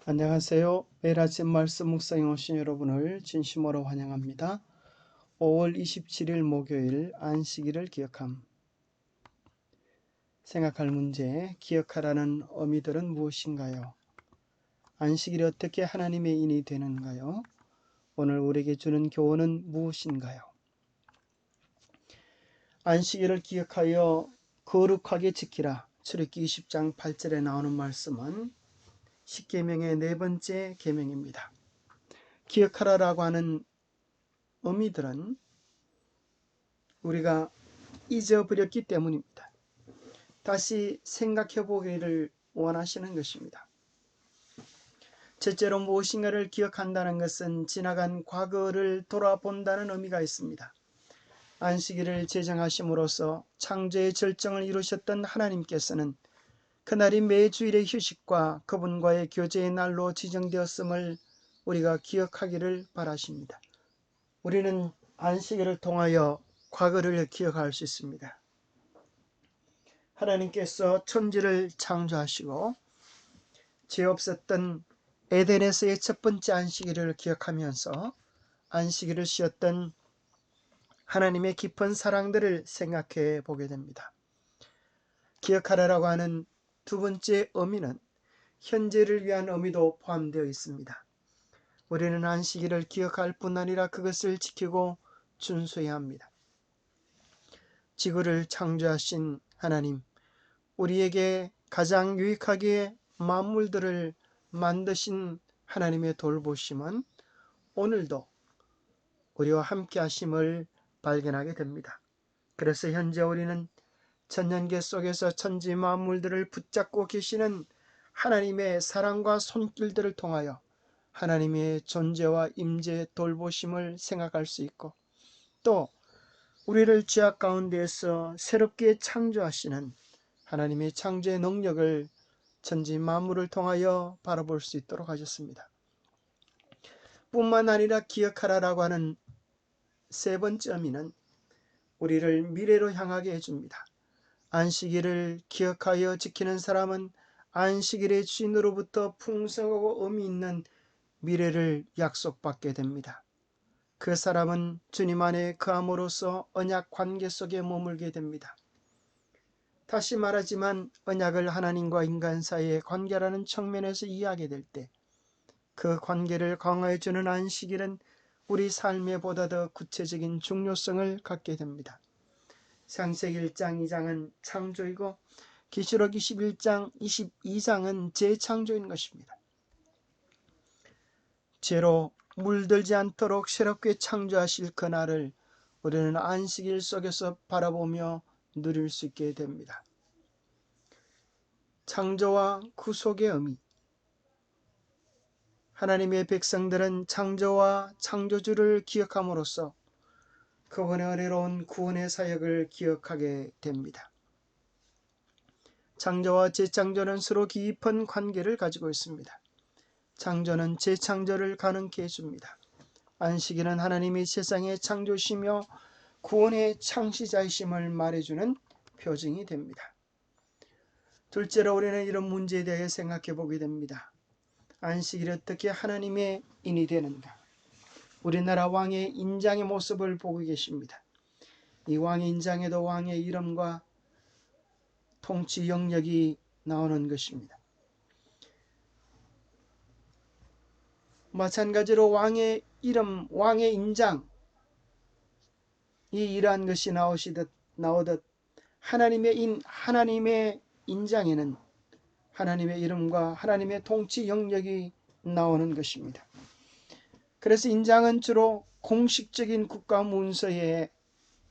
안녕하세요. 매일 아침 말씀 묵상에 오신 여러분을 진심으로 환영합니다. 5월 27일 목요일 안식일을 기억함. 생각할 문제, 기억하라는 의미들은 무엇인가요? 안식일이 어떻게 하나님의 인이 되는가요? 오늘 우리에게 주는 교훈은 무엇인가요? 안식일을 기억하여 거룩하게 지키라. 출애굽기 20장 8절에 나오는 말씀은 십계명의 네 번째 계명입니다. 기억하라라고 하는 의미들은 우리가 잊어버렸기 때문입니다. 다시 생각해 보기를 원하시는 것입니다. 첫째로 무엇인가를 기억한다는 것은 지나간 과거를 돌아본다는 의미가 있습니다. 안식일을 제정하심으로써 창조의 절정을 이루셨던 하나님께서는 그날이 매주일의 휴식과 그분과의 교제의 날로 지정되었음을 우리가 기억하기를 바라십니다. 우리는 안식일을 통하여 과거를 기억할 수 있습니다. 하나님께서 천지를 창조하시고 죄 없었던 에덴에서의 첫 번째 안식일을 기억하면서 안식일을 쉬었던 하나님의 깊은 사랑들을 생각해 보게 됩니다. 기억하라라고 하는 두 번째 의미는 현재를 위한 의미도 포함되어 있습니다. 우리는 안식일을 기억할 뿐 아니라 그것을 지키고 준수해야 합니다. 지구를 창조하신 하나님, 우리에게 가장 유익하게 만물들을 만드신 하나님의 돌보심은 오늘도 우리와 함께 하심을 발견하게 됩니다. 그래서 현재 우리는 천년계 속에서 천지 만물들을 붙잡고 계시는 하나님의 사랑과 손길들을 통하여 하나님의 존재와 임재 돌보심을 생각할 수 있고, 또 우리를 죄악 가운데에서 새롭게 창조하시는 하나님의 창조의 능력을 천지 만물을 통하여 바라볼 수 있도록 하셨습니다. 뿐만 아니라 기억하라라고 하는 세 번째 의미는 우리를 미래로 향하게 해줍니다. 안식일을 기억하여 지키는 사람은 안식일의 주인으로부터 풍성하고 의미 있는 미래를 약속받게 됩니다. 그 사람은 주님 안에 거함으로써 언약 관계 속에 머물게 됩니다. 다시 말하지만 언약을 하나님과 인간 사이의 관계라는 측면에서 이해하게 될 때 그 관계를 강화해주는 안식일은 우리 삶에 보다 더 구체적인 중요성을 갖게 됩니다. 창세기 1장 2장은 창조이고 계시록 21장 22장은 재창조인 것입니다. 죄로 물들지 않도록 새롭게 창조하실 그날을 우리는 안식일 속에서 바라보며 누릴 수 있게 됩니다. 창조와 구속의 의미. 하나님의 백성들은 창조와 창조주를 기억함으로써 그분의 은혜로운 구원의 사역을 기억하게 됩니다. 창조와 재창조는 서로 깊은 관계를 가지고 있습니다. 창조는 재창조를 가능케 해줍니다. 안식일은 하나님이 세상의 창조시며 구원의 창시자이심을 말해주는 표징이 됩니다. 둘째로 우리는 이런 문제에 대해 생각해 보게 됩니다. 안식일이 어떻게 하나님의 인이 되는가? 우리나라 왕의 인장의 모습을 보고 계십니다. 이 왕의 인장에도 왕의 이름과 통치 영역이 나오는 것입니다. 마찬가지로 왕의 이름, 왕의 인장, 이 이러한 것이 나오듯 하나님의 인장에는 하나님의 이름과 하나님의 통치 영역이 나오는 것입니다. 그래서 인장은 주로 공식적인 국가 문서에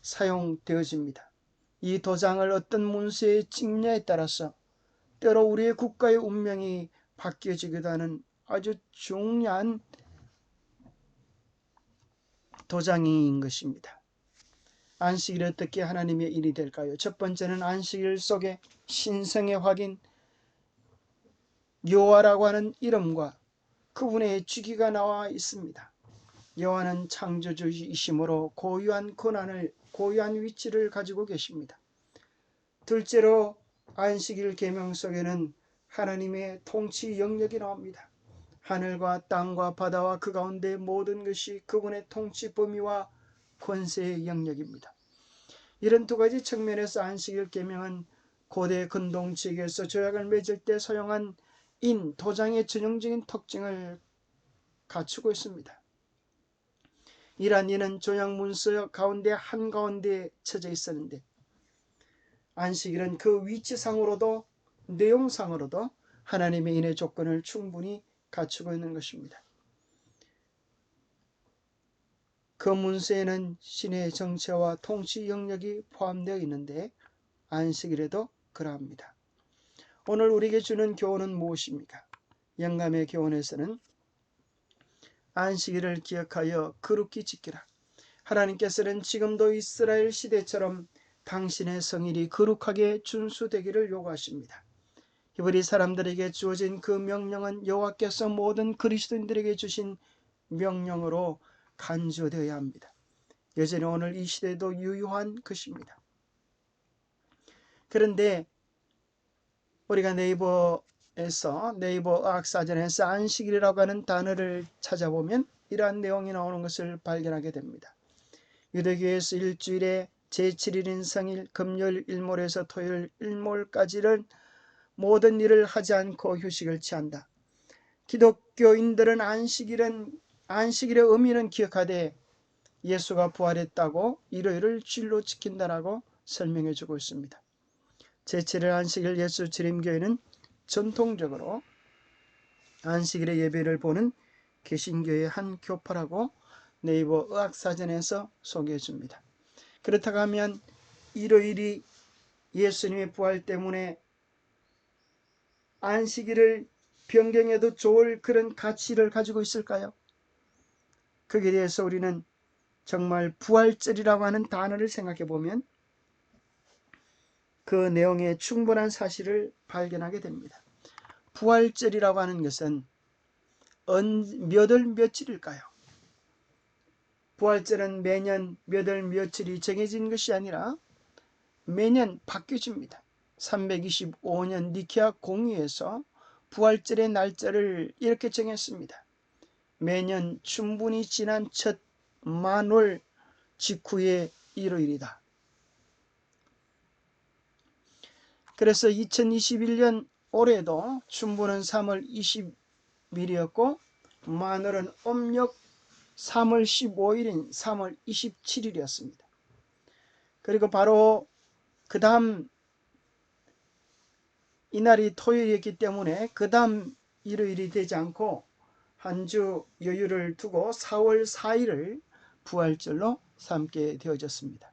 사용되어집니다. 이 도장을 어떤 문서에 찍냐에 따라서 때로 우리의 국가의 운명이 바뀌어지기도 하는 아주 중요한 도장인 것입니다. 안식일이 어떻게 하나님의 일이 될까요? 첫 번째는 안식일 속에 신성의 확인, 여호와라고 하는 이름과 그분의 주기가 나와 있습니다. 여호와는 창조주이시므로 고유한 권한을, 고유한 위치를 가지고 계십니다. 둘째로 안식일 계명 속에는 하나님의 통치 영역이 나옵니다. 하늘과 땅과 바다와 그 가운데 모든 것이 그분의 통치 범위와 권세의 영역입니다. 이런 두 가지 측면에서 안식일 계명은 고대 근동지역에서 조약을 맺을 때 사용한 인, 도장의 전형적인 특징을 갖추고 있습니다. 이러한 인은 조약 문서 가운데 한가운데에 쳐져 있었는데 안식일은 그 위치상으로도 내용상으로도 하나님의 인의 조건을 충분히 갖추고 있는 것입니다. 그 문서에는 신의 정체와 통치 영역이 포함되어 있는데 안식일에도 그러합니다. 오늘 우리에게 주는 교훈은 무엇입니까? 영감의 교훈에서는 안식일을 기억하여 거룩히 지키라. 하나님께서는 지금도 이스라엘 시대처럼 당신의 성일이 거룩하게 준수되기를 요구하십니다. 히브리 사람들에게 주어진 그 명령은 여호와께서 모든 그리스도인들에게 주신 명령으로 간주되어야 합니다. 여전히 오늘 이 시대도 유효한 것입니다. 그런데 우리가 네이버 의학사전에서 안식일이라고 하는 단어를 찾아보면 이러한 내용이 나오는 것을 발견하게 됩니다. 유대교에서 일주일에 제7일인 성일, 금요일 일몰에서 토요일 일몰까지는 모든 일을 하지 않고 휴식을 취한다. 기독교인들은 안식일의 의미는 기억하되 예수가 부활했다고 일요일을 주일로 지킨다라고 설명해 주고 있습니다. 제7일 안식일 예수 재림교회는 전통적으로 안식일의 예배를 보는 개신교의 한 교파라고 네이버 의학사전에서 소개해 줍니다. 그렇다고 하면 일요일이 예수님의 부활 때문에 안식일을 변경해도 좋을 그런 가치를 가지고 있을까요? 거기에 대해서 우리는 정말 부활절이라고 하는 단어를 생각해 보면 그 내용의 충분한 사실을 발견하게 됩니다. 부활절이라고 하는 것은 몇 월 며칠일까요? 부활절은 매년 몇 월 며칠이 정해진 것이 아니라 매년 바뀌어집니다. 325년 니케아 공의에서 부활절의 날짜를 이렇게 정했습니다. 매년 충분히 지난 첫 만월 직후의 일요일이다. 그래서 2021년 올해도 춘분은 3월 20일이었고 만월은 음력 3월 15일인 3월 27일이었습니다. 그리고 바로 그 다음 이날이 토요일이었기 때문에 그 다음 일요일이 되지 않고 한 주 여유를 두고 4월 4일을 부활절로 삼게 되어졌습니다.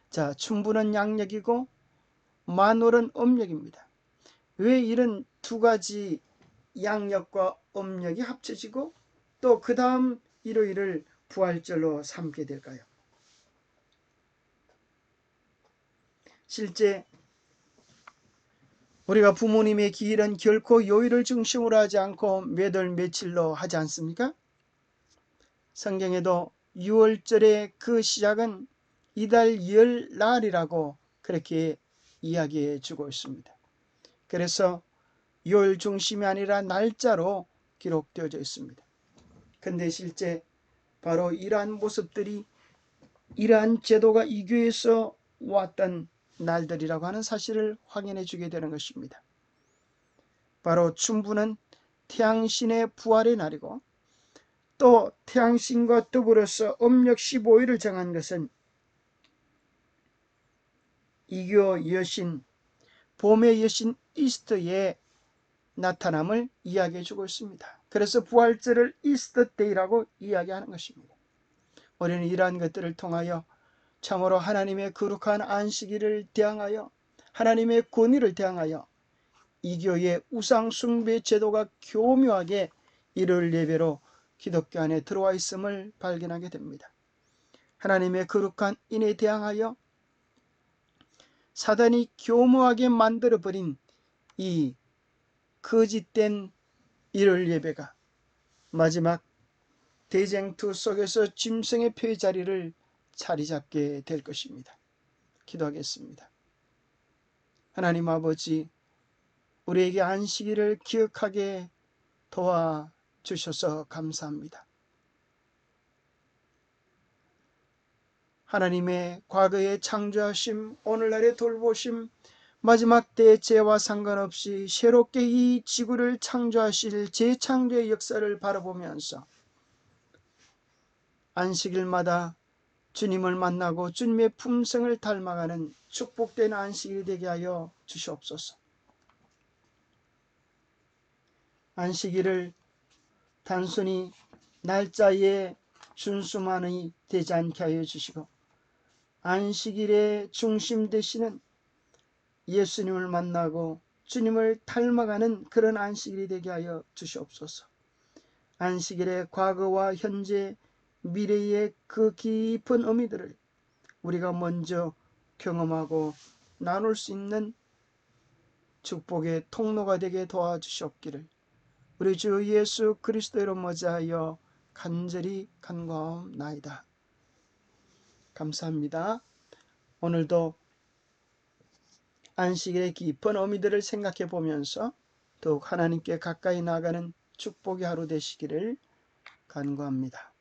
자, 춘분은 양력이고 만월은 음력입니다. 왜 이런 두 가지 양력과 음력이 합쳐지고 또 그 다음 일요일을 부활절로 삼게 될까요? 실제 우리가 부모님의 기일은 결코 요일을 중심으로 하지 않고 몇 월 며칠로 하지 않습니까? 성경에도 6월절의 그 시작은 이달 열 날이라고 그렇게 이야기해 주고 있습니다. 그래서 요일 중심이 아니라 날짜로 기록되어져 있습니다. 근데 실제 바로 이러한 모습들이 이러한 제도가 이교에서 왔던 날들이라고 하는 사실을 확인해 주게 되는 것입니다. 바로 춘분은 태양신의 부활의 날이고 또 태양신과 더불어서 음력 15일을 정한 것은 이교 여신, 봄의 여신 이스터의 나타남을 이야기해 주고 있습니다. 그래서 부활절을 이스터데이라고 이야기하는 것입니다. 우리는 이러한 것들을 통하여 참으로 하나님의 거룩한 안식일을 대항하여 하나님의 권위를 대항하여 이교의 우상 숭배 제도가 교묘하게 일요일 예배로 기독교 안에 들어와 있음을 발견하게 됩니다. 하나님의 거룩한 인에 대항하여 사단이 교묘하게 만들어버린 이 거짓된 일요일 예배가 마지막 대쟁투 속에서 짐승의 표의 자리를 자리 잡게 될 것입니다. 기도하겠습니다. 하나님 아버지, 우리에게 안식일을 기억하게 도와 주셔서 감사합니다. 하나님의 과거의 창조하심, 오늘날의 돌보심, 마지막 때의 죄와 상관없이 새롭게 이 지구를 창조하실 재창조의 역사를 바라보면서 안식일마다 주님을 만나고 주님의 품성을 닮아가는 축복된 안식일이 되게 하여 주시옵소서. 안식일을 단순히 날짜의 준수만이 되지 않게 하여 주시고 안식일의 중심 되시는 예수님을 만나고 주님을 닮아가는 그런 안식일이 되게 하여 주시옵소서. 안식일의 과거와 현재, 미래의 그 깊은 의미들을 우리가 먼저 경험하고 나눌 수 있는 축복의 통로가 되게 도와주시옵기를 우리 주 예수 그리스도로 모자하여 간절히 간구하옵나이다. 감사합니다. 오늘도 안식일의 깊은 의미들을 생각해 보면서 더욱 하나님께 가까이 나가는 축복의 하루 되시기를 간구합니다.